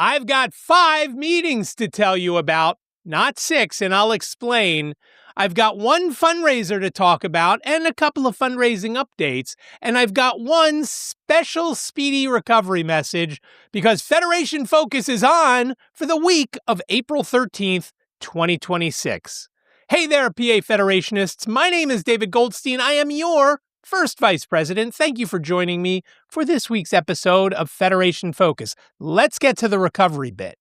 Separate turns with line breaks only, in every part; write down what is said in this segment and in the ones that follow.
I've got 5 meetings to tell you about, not 6, and I'll explain. I've got one fundraiser to talk about and a couple of fundraising updates, and I've got one special speedy recovery message because Federation Focus is on for the week of April 13th, 2026. Hey there, PA Federationists. My name is David Goldstein. I am your first Vice President. Thank you for joining me for this week's episode of Federation Focus. Let's get to the recovery bit.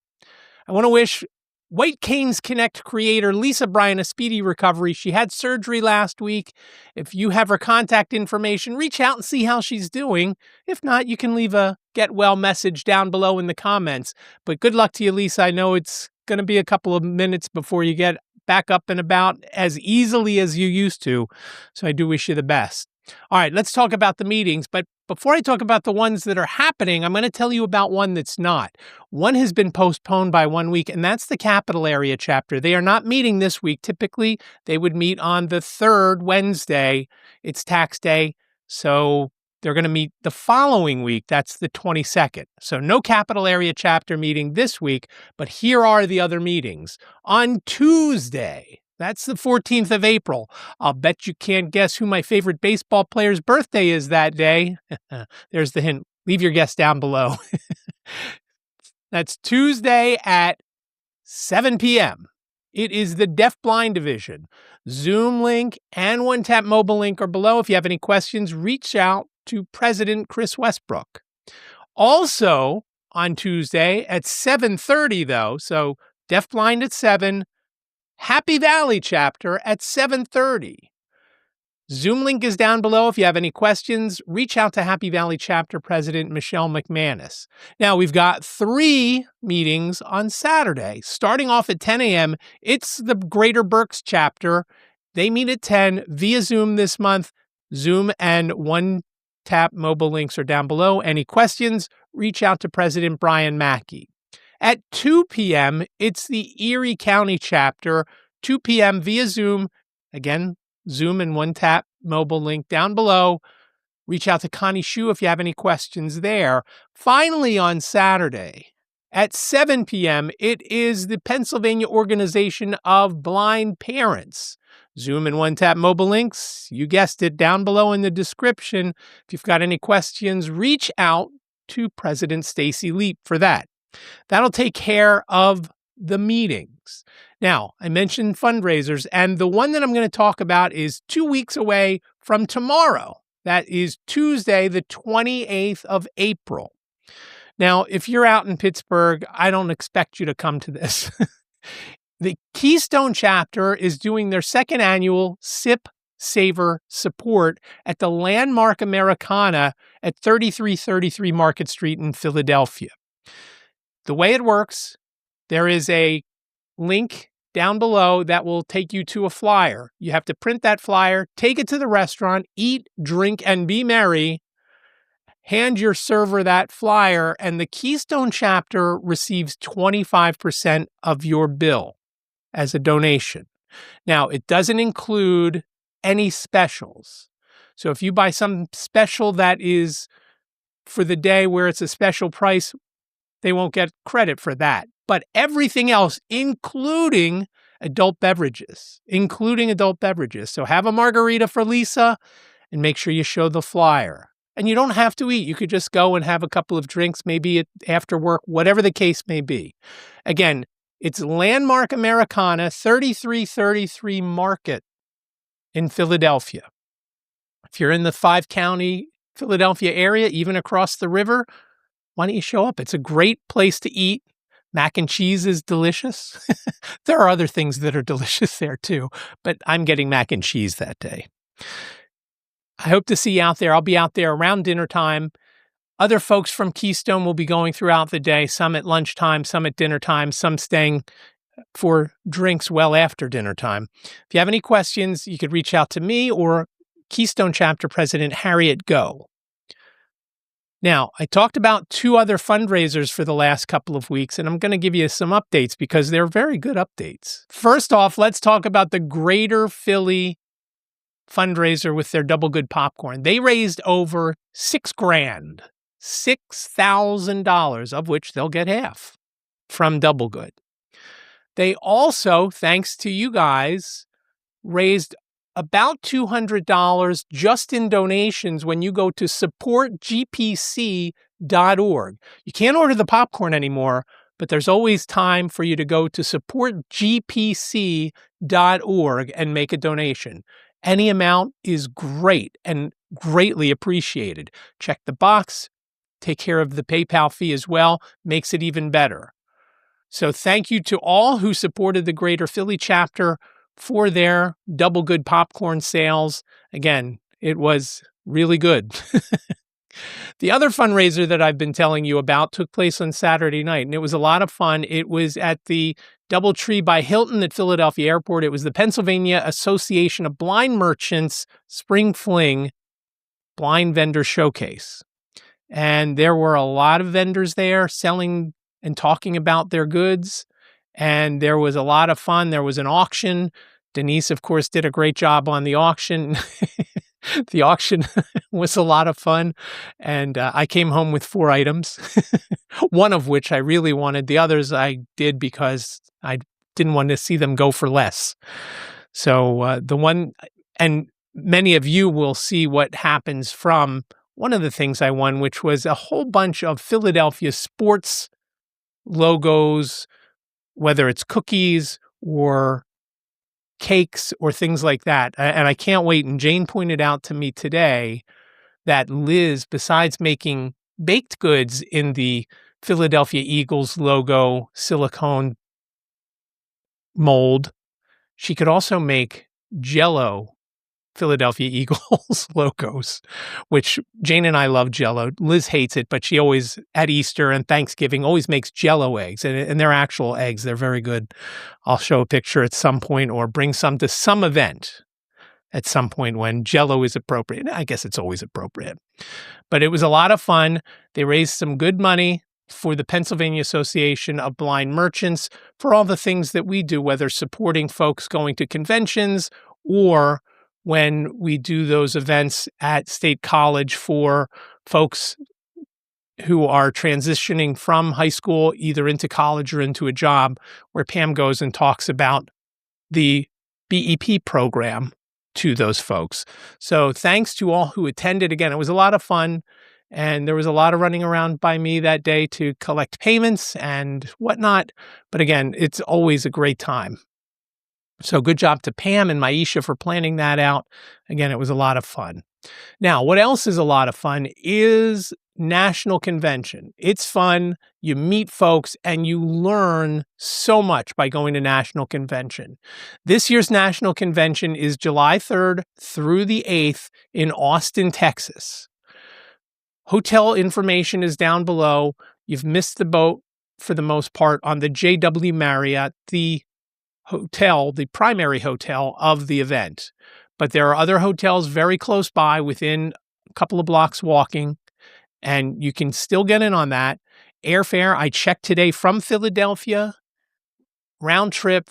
I want to wish White Canes Connect creator Lisa Bryant a speedy recovery. She had surgery last week. If you have her contact information, reach out and see how she's doing. If not, you can leave a get well message down below in the comments. But good luck to you, Lisa. I know it's going to be a couple of minutes before you get back up and about as easily as you used to. So I do wish you the best. All right, let's talk about the meetings. But before I talk about the ones that are happening, I'm going to tell you about one that's not. One has been postponed by 1 week, and that's the Capital Area chapter. They are not meeting this week. Typically, they would meet on the 3rd Wednesday. It's tax day, so they're going to meet the following week. That's the 22nd. So no Capital Area chapter meeting this week, but here are the other meetings. On Tuesday, that's the 14th of April. I'll bet you can't guess who my favorite baseball player's birthday is that day. There's the hint. Leave your guess down below. That's Tuesday at 7 p.m. It is the DeafBlind Division. Zoom link and one-tap mobile link are below. If you have any questions, reach out to President Chris Westbrook. Also on Tuesday at 7:30, though, so DeafBlind at 7, Happy Valley chapter at 7:30. Zoom link is down below. If you have any questions, reach out to Happy Valley chapter president Michelle McManus. Now, we've got 3 meetings on Saturday. Starting off at 10 a.m., it's the Greater Berks chapter. They meet at 10 via Zoom this month. Zoom and one-tap mobile links are down below. Any questions, reach out to President Brian Mackey. At 2 p.m., it's the Erie County chapter, 2 p.m. via Zoom. Again, Zoom and one-tap mobile link down below. Reach out to Connie Shu if you have any questions there. Finally, on Saturday, at 7 p.m., it is the Pennsylvania Organization of Blind Parents. Zoom and one-tap mobile links, you guessed it, down below in the description. If you've got any questions, reach out to President Stacy Leap for that. That'll take care of the meetings. Now, I mentioned fundraisers, and the one that I'm going to talk about is 2 weeks away from tomorrow. That is Tuesday, the 28th of April. Now, if you're out in Pittsburgh, I don't expect you to come to this. The Keystone chapter is doing their 2nd annual Savor support at the Landmark Americana at 3333 Market Street in Philadelphia. The way it works, there is a link down below that will take you to a flyer. You have to print that flyer, take it to the restaurant, eat, drink, and be merry. Hand your server that flyer, and the Keystone chapter receives 25% of your bill as a donation. Now, it doesn't include any specials. So if you buy some special that is for the day where it's a special price, they won't get credit for that. But everything else, including adult beverages. So have a margarita for Lisa and make sure you show the flyer. And you don't have to eat. You could just go and have a couple of drinks, maybe after work, whatever the case may be. Again, it's Landmark Americana, 3333 Market in Philadelphia. If you're in the 5-county Philadelphia area, even across the river, why don't you show up? It's a great place to eat. Mac and cheese is delicious. There are other things that are delicious there too, but I'm getting mac and cheese that day. I hope to see you out there. I'll be out there around dinner time. Other folks from Keystone will be going throughout the day, some at lunchtime, some at dinner time, some staying for drinks well after dinner time. If you have any questions, you could reach out to me or Keystone Chapter President Harriet Go. Now, I talked about 2 other fundraisers for the last couple of weeks, and I'm going to give you some updates because they're very good updates. First off, let's talk about the Greater Philly fundraiser with their Double Good popcorn. They raised over $6,000, $6,000, of which they'll get half. from Double Good. They also, thanks to you guys, raised about $200 just in donations when you go to supportgpc.org. You can't order the popcorn anymore, but there's always time for you to go to supportgpc.org and make a donation. Any amount is great and greatly appreciated. Check the box, take care of the PayPal fee as well, makes it even better. So thank you to all who supported the Greater Philly chapter for their Double Good popcorn sales. Again, it was really good. The other fundraiser that I've been telling you about took place on Saturday night, and it was a lot of fun. It was at the DoubleTree by Hilton at Philadelphia Airport. It was the Pennsylvania Association of Blind Merchants Spring Fling Blind Vendor Showcase. And there were a lot of vendors there selling and talking about their goods. And there was a lot of fun. There was an auction. Denise, of course, did a great job on the auction. The auction was a lot of fun. And I came home with 4 items, one of which I really wanted. The others I did because I didn't want to see them go for less. So the one, and many of you will see what happens from one of the things I won, which was a whole bunch of Philadelphia sports logos, whether it's cookies or cakes or things like that. And I can't wait. And Jane pointed out to me today that Liz, besides making baked goods in the Philadelphia Eagles logo silicone mold, she could also make Jell-O Philadelphia Eagles logos, which Jane and I love Jell-O. Liz hates it, but she always, at Easter and Thanksgiving, always makes Jell-O eggs, and they're actual eggs. They're very good. I'll show a picture at some point or bring some to some event at some point when Jell-O is appropriate. I guess it's always appropriate. But it was a lot of fun. They raised some good money for the Pennsylvania Association of Blind Merchants for all the things that we do, whether supporting folks going to conventions or when we do those events at State College for folks who are transitioning from high school either into college or into a job, where Pam goes and talks about the BEP program to those folks. So thanks to all who attended. Again, it was a lot of fun, and there was a lot of running around by me that day to collect payments and whatnot. But again, it's always a great time. So good job to Pam and Maisha for planning that out. Again, it was a lot of fun. Now, what else is a lot of fun is National Convention. It's fun. You meet folks and you learn so much by going to National Convention. This year's National Convention is July 3rd through the 8th in Austin, Texas. Hotel information is down below. You've missed the boat for the most part on the JW Marriott, the hotel, the primary hotel of the event. But there are other hotels very close by within a couple of blocks walking, and you can still get in on that. Airfare, I checked today from Philadelphia, round trip,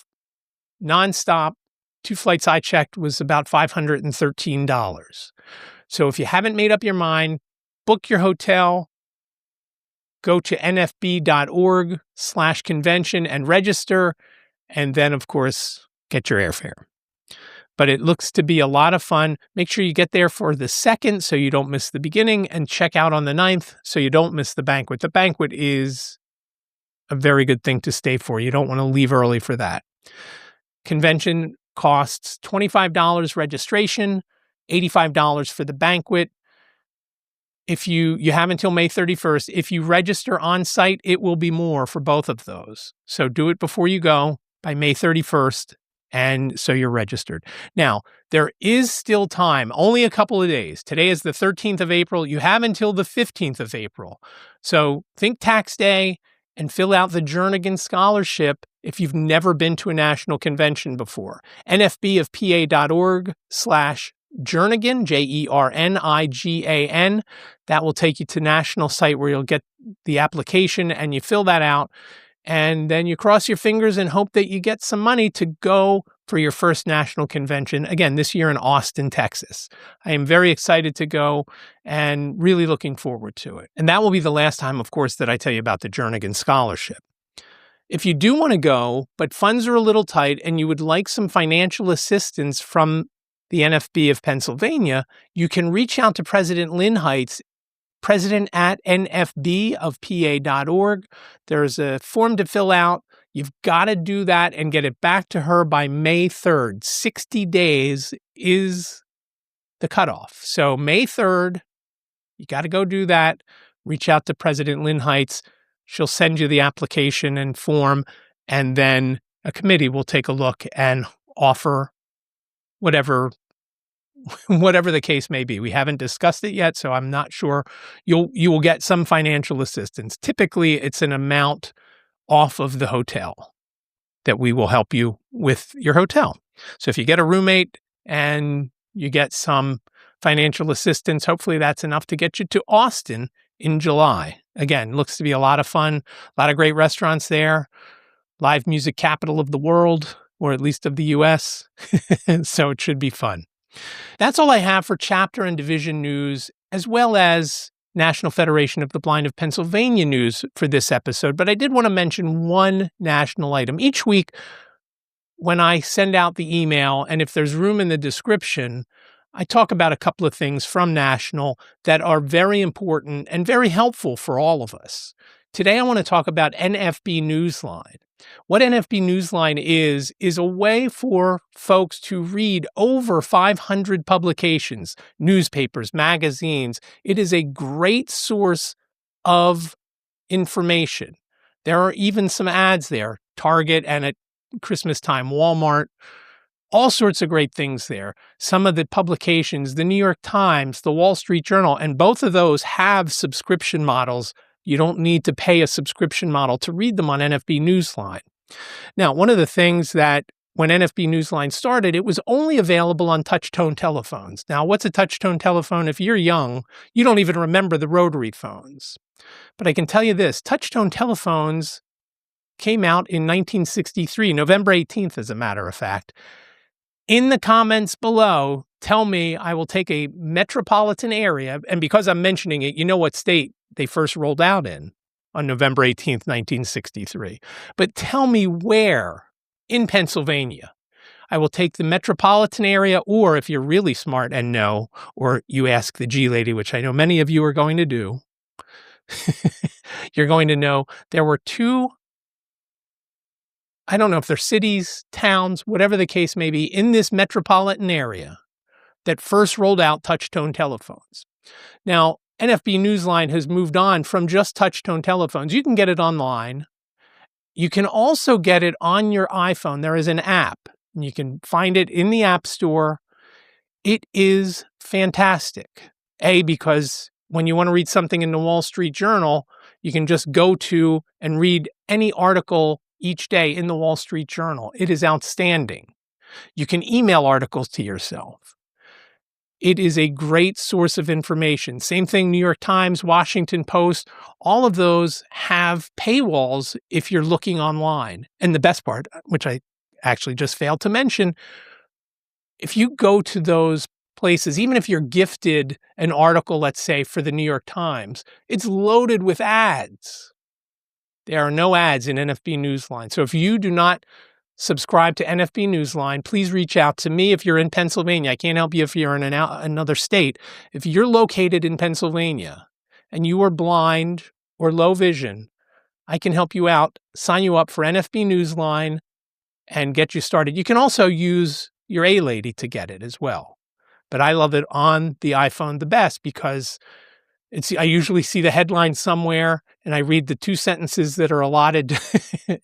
nonstop, 2 flights I checked was about $513. So if you haven't made up your mind, book your hotel, go to nfb.org/convention and register. And then, of course, get your airfare. But it looks to be a lot of fun. Make sure you get there for the 2nd so you don't miss the beginning, and check out on the 9th so you don't miss the banquet. The banquet is a very good thing to stay for. You don't want to leave early for that. Convention costs $25 registration, $85 for the banquet. If you have until May 31st. If you register on site, it will be more for both of those. So do it before you go by May 31st, and so you're registered. Now, there is still time, only a couple of days. Today is the 13th of April. You have until the 15th of April. So think tax day and fill out the Jernigan Scholarship if you've never been to a national convention before. nfbofpa.org/Jernigan, Jernigan. That will take you to national site where you'll get the application, and you fill that out. And then you cross your fingers and hope that you get some money to go for your first national convention. Again, this year in Austin, Texas. I am very excited to go and really looking forward to it. And that will be the last time, of course, that I tell you about the Jernigan Scholarship. If you do want to go, but funds are a little tight and you would like some financial assistance from the NFB of Pennsylvania, you can reach out to President Lynn Heights, president@nfbofpa.org. There's a form to fill out. You've got to do that and get it back to her by May 3rd. 60 days is the cutoff. So May 3rd, you got to go do that. Reach out to President Lynn Heights. She'll send you the application and form, and then a committee will take a look and offer whatever the case may be. We haven't discussed it yet, so I'm not sure. You will get some financial assistance. Typically, it's an amount off of the hotel that we will help you with your hotel. So if you get a roommate and you get some financial assistance, hopefully that's enough to get you to Austin in July. Again, looks to be a lot of fun, a lot of great restaurants there, live music capital of the world, or at least of the U.S., so it should be fun. That's all I have for chapter and division news, as well as National Federation of the Blind of Pennsylvania news for this episode. But I did want to mention one national item. Each week, when I send out the email, and if there's room in the description, I talk about a couple of things from National that are very important and very helpful for all of us. Today, I want to talk about NFB Newsline. What NFB Newsline is a way for folks to read over 500 publications, newspapers, magazines. It is a great source of information. There are even some ads there, Target and at Christmas time, Walmart, all sorts of great things there. Some of the publications, the New York Times, the Wall Street Journal, and both of those have subscription models. You don't need to pay a subscription model to read them on NFB Newsline. Now, one of the things that when NFB Newsline started, it was only available on touch-tone telephones. Now, what's a touch-tone telephone? If you're young, you don't even remember the rotary phones. But I can tell you this, touch-tone telephones came out in 1963, November 18th, as a matter of fact. In the comments below, tell me I will take a metropolitan area, and because I'm mentioning it, you know what state they first rolled out in on November 18th, 1963. But tell me where in Pennsylvania. I will take the metropolitan area, or if you're really smart and know, or you ask the G lady, which I know many of you are going to do, you're going to know there were two, I don't know if they're cities, towns, whatever the case may be, in this metropolitan area that first rolled out touch-tone telephones. Now, NFB Newsline has moved on from just touch-tone telephones. You can get it online. You can also get it on your iPhone. There is an app, and you can find it in the App Store. It is fantastic. Because when you want to read something in the Wall Street Journal, you can just go to and read any article each day in the Wall Street Journal. It is outstanding. You can email articles to yourself. It is a great source of information. Same thing, New York Times, Washington Post, all of those have paywalls if you're looking online. And the best part, which I actually just failed to mention, if you go to those places, even if you're gifted an article, let's say, for the New York Times, it's loaded with ads. There are no ads in NFB Newsline. So if you do not subscribe to NFB Newsline, please reach out to me if you're in Pennsylvania. I can't help you if you're in another state. If you're located in Pennsylvania and you are blind or low vision, I can help you out, sign you up for NFB Newsline, and get you started. You can also use your A-Lady to get it as well. But I love it on the iPhone the best because I usually see the headline somewhere and I read the 2 sentences that are allotted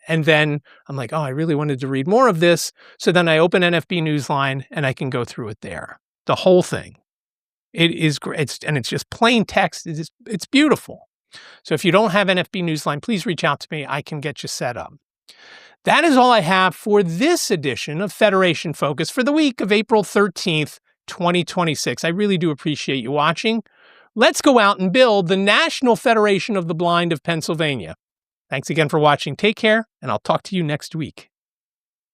and then I'm like, oh, I really wanted to read more of this. So then I open NFB Newsline and I can go through it there. The whole thing. It is great. It's just plain text. It's beautiful. So if you don't have NFB Newsline, please reach out to me. I can get you set up. That is all I have for this edition of Federation Focus for the week of April 13th, 2026. I really do appreciate you watching. Let's go out and build the National Federation of the Blind of Pennsylvania. Thanks again for watching. Take care, and I'll talk to you next week.